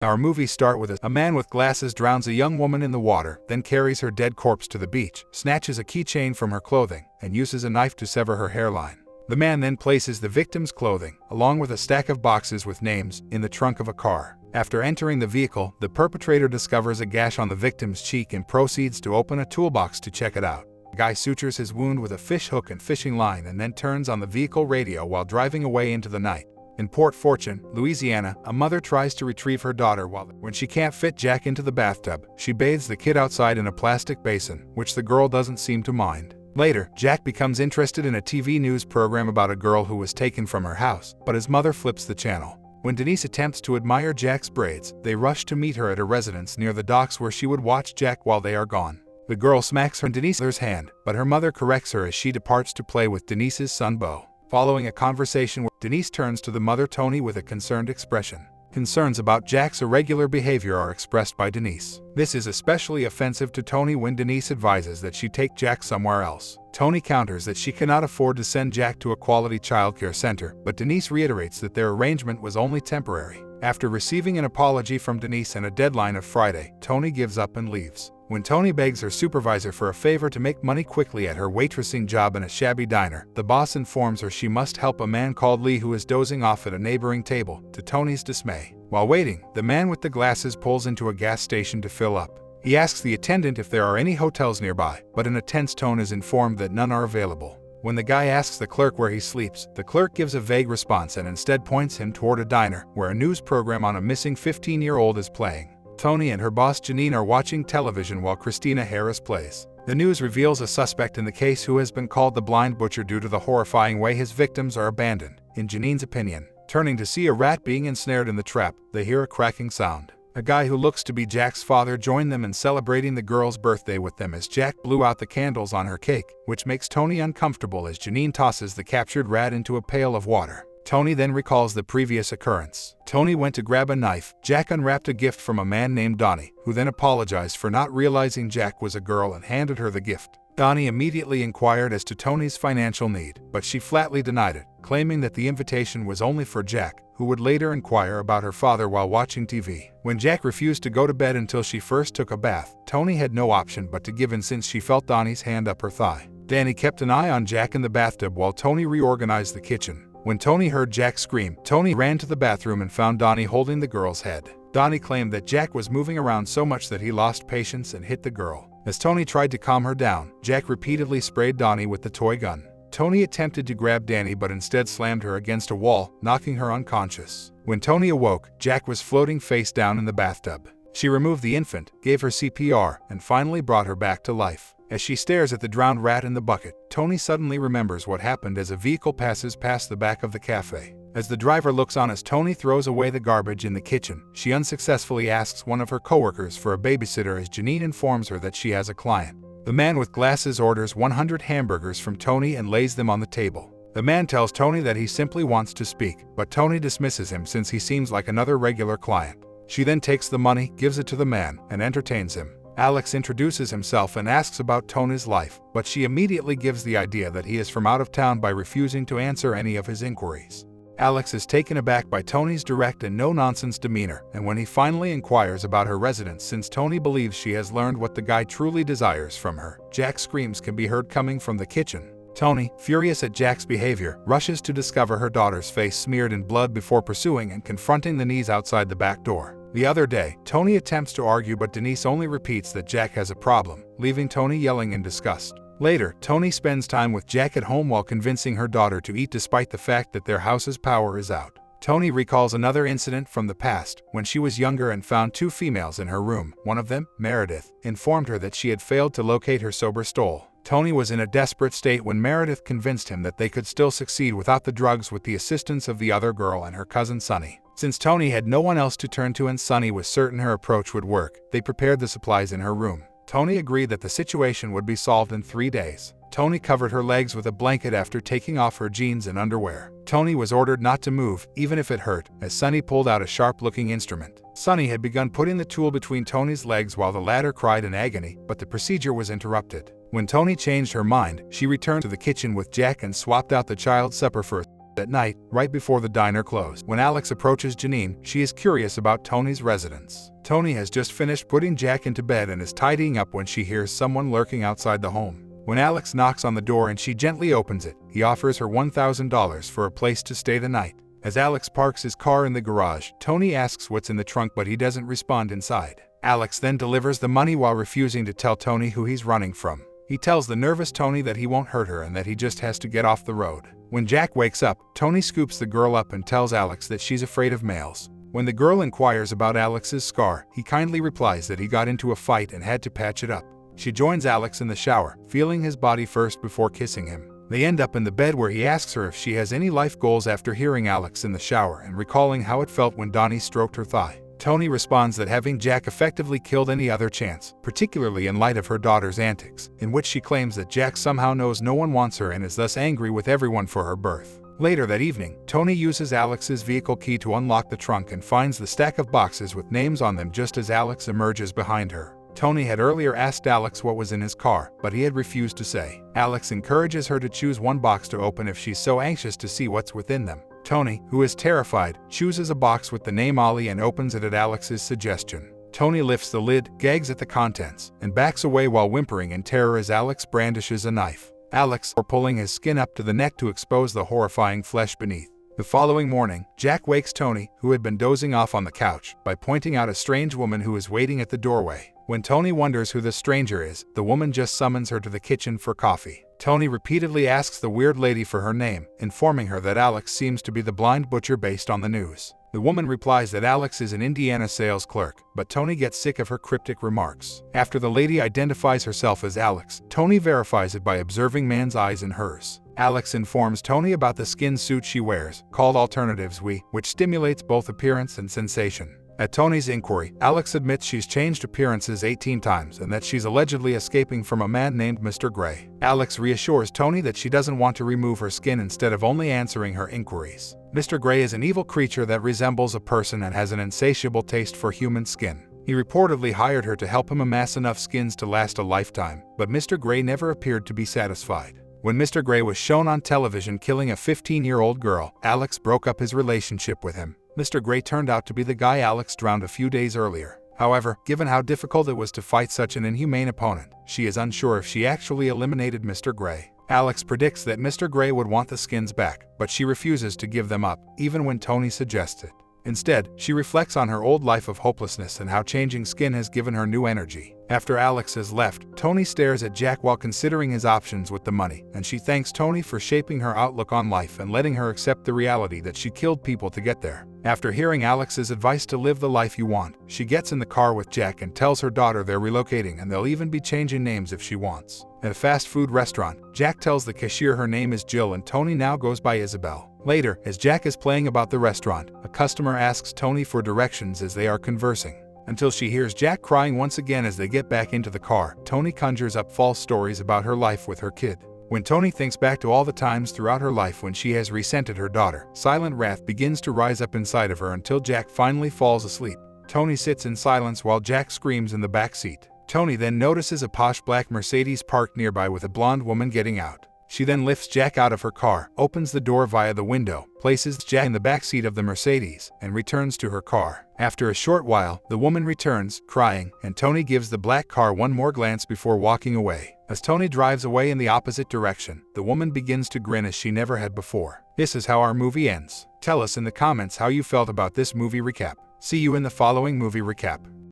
Our movies start with a man with glasses drowns a young woman in the water, then carries her dead corpse to the beach, snatches a keychain from her clothing, and uses a knife to sever her hairline. The man then places the victim's clothing, along with a stack of boxes with names, in the trunk of a car. After entering the vehicle, the perpetrator discovers a gash on the victim's cheek and proceeds to open a toolbox to check it out. The guy sutures his wound with a fish hook and fishing line and then turns on the vehicle radio while driving away into the night. In Port Fortune, Louisiana, a mother tries to retrieve her daughter when she can't fit Jack into the bathtub. She bathes the kid outside in a plastic basin, which the girl doesn't seem to mind. Later, Jack becomes interested in a TV news program about a girl who was taken from her house, but his mother flips the channel. When Denise attempts to admire Jack's braids, they rush to meet her at a residence near the docks where she would watch Jack while they are gone. The girl smacks her in Denise's hand, but her mother corrects her as she departs to play with Denise's son Beau. Following a conversation, Denise turns to the mother Tony with a concerned expression. Concerns about Jack's irregular behavior are expressed by Denise. This is especially offensive to Tony when Denise advises that she take Jack somewhere else. Tony counters that she cannot afford to send Jack to a quality childcare center, but Denise reiterates that their arrangement was only temporary. After receiving an apology from Denise and a deadline of Friday, Tony gives up and leaves. When Tony begs her supervisor for a favor to make money quickly at her waitressing job in a shabby diner, the boss informs her she must help a man called Lee who is dozing off at a neighboring table, to Tony's dismay. While waiting, the man with the glasses pulls into a gas station to fill up. He asks the attendant if there are any hotels nearby, but in a tense tone is informed that none are available. When the guy asks the clerk where he sleeps, the clerk gives a vague response and instead points him toward a diner, where a news program on a missing 15-year-old is playing. Tony and her boss Janine are watching television while Christina Harris plays. The news reveals a suspect in the case who has been called the Blind Butcher due to the horrifying way his victims are abandoned, in Janine's opinion. Turning to see a rat being ensnared in the trap, they hear a cracking sound. A guy who looks to be Jack's father joined them in celebrating the girl's birthday with them as Jack blew out the candles on her cake, which makes Tony uncomfortable as Janine tosses the captured rat into a pail of water. Tony then recalls the previous occurrence. Tony went to grab a knife. Jack unwrapped a gift from a man named Donnie, who then apologized for not realizing Jack was a girl and handed her the gift. Donnie immediately inquired as to Tony's financial need, but she flatly denied it, claiming that the invitation was only for Jack, who would later inquire about her father while watching TV. When Jack refused to go to bed until she first took a bath, Tony had no option but to give in since she felt Donnie's hand up her thigh. Danny kept an eye on Jack in the bathtub while Tony reorganized the kitchen. When Tony heard Jack scream, Tony ran to the bathroom and found Donnie holding the girl's head. Donnie claimed that Jack was moving around so much that he lost patience and hit the girl. As Tony tried to calm her down, Jack repeatedly sprayed Donnie with the toy gun. Tony attempted to grab Danny but instead slammed her against a wall, knocking her unconscious. When Tony awoke, Jack was floating face down in the bathtub. She removed the infant, gave her CPR, and finally brought her back to life. As she stares at the drowned rat in the bucket, Tony suddenly remembers what happened as a vehicle passes past the back of the cafe. As the driver looks on as Tony throws away the garbage in the kitchen, she unsuccessfully asks one of her coworkers for a babysitter as Janine informs her that she has a client. The man with glasses orders 100 hamburgers from Tony and lays them on the table. The man tells Tony that he simply wants to speak, but Tony dismisses him since he seems like another regular client. She then takes the money, gives it to the man, and entertains him. Alex introduces himself and asks about Tony's life, but she immediately gives the idea that he is from out of town by refusing to answer any of his inquiries. Alex is taken aback by Tony's direct and no-nonsense demeanor, and when he finally inquires about her residence since Tony believes she has learned what the guy truly desires from her, Jack's screams can be heard coming from the kitchen. Tony, furious at Jack's behavior, rushes to discover her daughter's face smeared in blood before pursuing and confronting Denise outside the back door. The other day, Tony attempts to argue but Denise only repeats that Jack has a problem, leaving Tony yelling in disgust. Later, Tony spends time with Jack at home while convincing her daughter to eat despite the fact that their house's power is out. Tony recalls another incident from the past, when she was younger and found two females in her room. One of them, Meredith, informed her that she had failed to locate her sober stole. Tony was in a desperate state when Meredith convinced him that they could still succeed without the drugs with the assistance of the other girl and her cousin Sunny. Since Tony had no one else to turn to and Sunny was certain her approach would work, they prepared the supplies in her room. Tony agreed that the situation would be solved in 3 days. Tony covered her legs with a blanket after taking off her jeans and underwear. Tony was ordered not to move, even if it hurt, as Sunny pulled out a sharp-looking instrument. Sunny had begun putting the tool between Tony's legs while the latter cried in agony, but the procedure was interrupted. When Tony changed her mind, she returned to the kitchen with Jack and swapped out the child's supper for At night, right before the diner closed, when Alex approaches Janine, she is curious about Tony's residence. Tony has just finished putting Jack into bed and is tidying up when she hears someone lurking outside the home. When Alex knocks on the door and she gently opens it, he offers her $1,000 for a place to stay the night. As Alex parks his car in the garage, Tony asks what's in the trunk, but he doesn't respond inside. Alex then delivers the money while refusing to tell Tony who he's running from. He tells the nervous Tony that he won't hurt her and that he just has to get off the road. When Jack wakes up, Tony scoops the girl up and tells Alex that she's afraid of males. When the girl inquires about Alex's scar, he kindly replies that he got into a fight and had to patch it up. She joins Alex in the shower, feeling his body first before kissing him. They end up in the bed where he asks her if she has any life goals after hearing Alex in the shower and recalling how it felt when Donnie stroked her thigh. Tony responds that having Jack effectively killed any other chance, particularly in light of her daughter's antics, in which she claims that Jack somehow knows no one wants her and is thus angry with everyone for her birth. Later that evening, Tony uses Alex's vehicle key to unlock the trunk and finds the stack of boxes with names on them just as Alex emerges behind her. Tony had earlier asked Alex what was in his car, but he had refused to say. Alex encourages her to choose one box to open if she's so anxious to see what's within them. Tony, who is terrified, chooses a box with the name Ollie and opens it at Alex's suggestion. Tony lifts the lid, gags at the contents, and backs away while whimpering in terror as Alex brandishes a knife. Alex, pulling his skin up to the neck to expose the horrifying flesh beneath. The following morning, Jack wakes Tony, who had been dozing off on the couch, by pointing out a strange woman who is waiting at the doorway. When Tony wonders who the stranger is, the woman just summons her to the kitchen for coffee. Tony repeatedly asks the weird lady for her name, informing her that Alex seems to be the blind butcher based on the news. The woman replies that Alex is an Indiana sales clerk, but Tony gets sick of her cryptic remarks. After the lady identifies herself as Alex, Tony verifies it by observing man's eyes in hers. Alex informs Tony about the skin suit she wears, called Alternatives We, which stimulates both appearance and sensation. At Tony's inquiry, Alex admits she's changed appearances 18 times and that she's allegedly escaping from a man named Mr. Gray. Alex reassures Tony that she doesn't want to remove her skin instead of only answering her inquiries. Mr. Gray is an evil creature that resembles a person and has an insatiable taste for human skin. He reportedly hired her to help him amass enough skins to last a lifetime, but Mr. Gray never appeared to be satisfied. When Mr. Gray was shown on television killing a 15-year-old girl, Alex broke up his relationship with him. Mr. Gray turned out to be the guy Alex drowned a few days earlier. However, given how difficult it was to fight such an inhumane opponent, she is unsure if she actually eliminated Mr. Gray. Alex predicts that Mr. Gray would want the skins back, but she refuses to give them up, even when Tony suggests it. Instead, she reflects on her old life of hopelessness and how changing skin has given her new energy. After Alex has left, Tony stares at Jack while considering his options with the money, and she thanks Tony for shaping her outlook on life and letting her accept the reality that she killed people to get there. After hearing Alex's advice to live the life you want, she gets in the car with Jack and tells her daughter they're relocating and they'll even be changing names if she wants. At a fast food restaurant, Jack tells the cashier her name is Jill and Tony now goes by Isabel. Later, as Jack is playing about the restaurant, a customer asks Tony for directions as they are conversing. Until she hears Jack crying once again as they get back into the car, Tony conjures up false stories about her life with her kid. When Tony thinks back to all the times throughout her life when she has resented her daughter, silent wrath begins to rise up inside of her until Jack finally falls asleep. Tony sits in silence while Jack screams in the back seat. Tony then notices a posh black Mercedes parked nearby with a blonde woman getting out. She then lifts Jack out of her car, opens the door via the window, places Jack in the backseat of the Mercedes, and returns to her car. After a short while, the woman returns, crying, and Tony gives the black car one more glance before walking away. As Tony drives away in the opposite direction, the woman begins to grin as she never had before. This is how our movie ends. Tell us in the comments how you felt about this movie recap. See you in the following movie recap.